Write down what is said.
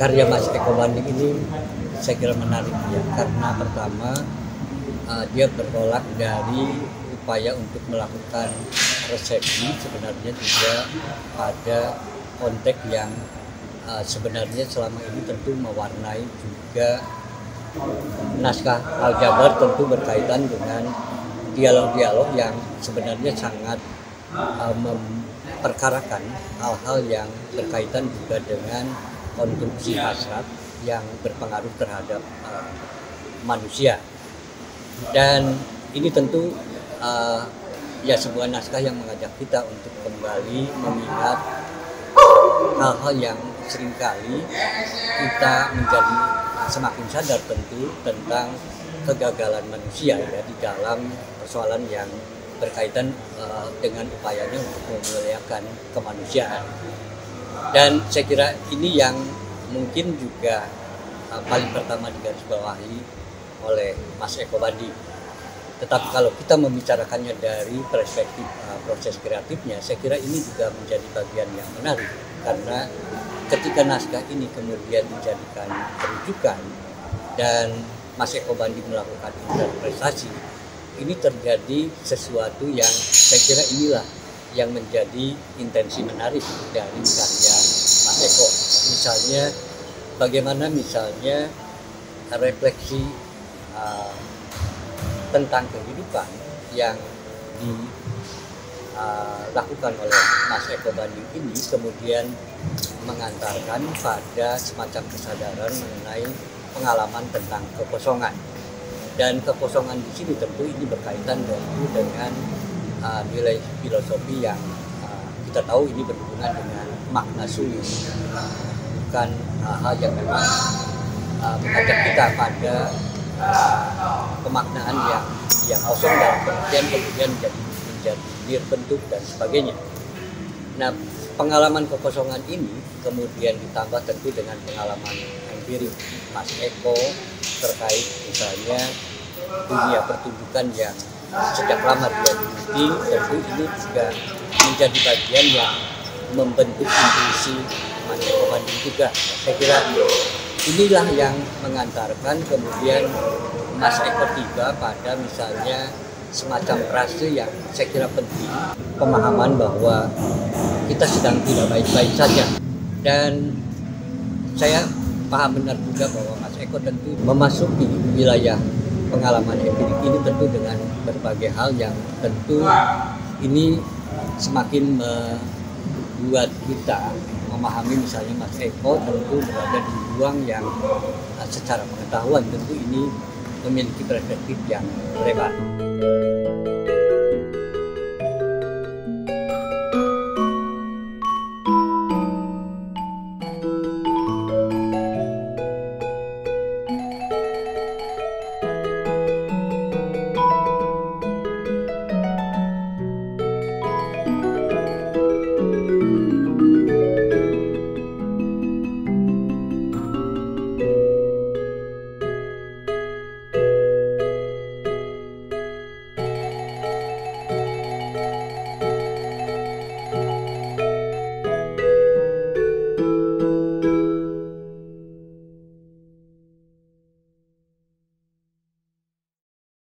Karya Mas Eko Banding ini saya kira menarik ya, karena pertama dia bertolak dari upaya untuk melakukan resepsi sebenarnya juga pada konteks yang sebenarnya selama ini tentu mewarnai juga naskah Al-Jabar, tentu berkaitan dengan dialog-dialog yang sebenarnya sangat memperkarakan hal-hal yang berkaitan juga dengan konstruksi hasrat yang berpengaruh terhadap manusia. Dan ini tentu ya sebuah naskah yang mengajak kita untuk kembali mengingat hal-hal yang seringkali kita menjadi semakin sadar tentu tentang kegagalan manusia ya di dalam persoalan yang berkaitan dengan upayanya untuk memuliakan kemanusiaan. Dan saya kira ini yang mungkin juga paling pertama digarisbawahi oleh Mas Eko Banding. Tetapi kalau kita membicarakannya dari perspektif proses kreatifnya, saya kira ini juga menjadi bagian yang menarik. Karena ketika naskah ini kemudian dijadikan rujukan dan Mas Eko Banding melakukan interpretasi, ini terjadi sesuatu yang saya kira inilah yang menjadi intensi menarik dari karya Mas Eko. Misalnya bagaimana misalnya refleksi tentang kehidupan yang dilakukan oleh Mas Eko Banding ini kemudian mengantarkan pada semacam kesadaran mengenai pengalaman tentang kekosongan. Dan kekosongan di sini tentu ini berkaitan dengan nilai filosofi yang kita tahu ini berhubungan dengan makna sulih, bukan hal yang memang mengajak kita pada pemaknaan yang kosong dalam kemudian menjadi berbentuk dan sebagainya. Nah, pengalaman kekosongan ini kemudian ditambah tentu dengan pengalaman empirik Mas Eko terkait misalnya dunia pertunjukan yang sejak lama dia diikuti, tentu ini juga menjadi bagian yang membentuk intuisi Mas Eko Banding juga. Saya kira inilah yang mengantarkan kemudian Mas Eko tiba pada misalnya semacam frase yang saya kira penting, pemahaman bahwa kita sedang tidak baik-baik saja. Dan saya paham benar juga bahwa Mas Eko tentu memasuki wilayah pengalaman empirik ini tentu dengan berbagai hal yang tentu ini semakin membuat kita memahami misalnya Mas Eko tentu berada di ruang yang secara pengetahuan tentu ini memiliki perspektif yang lebar.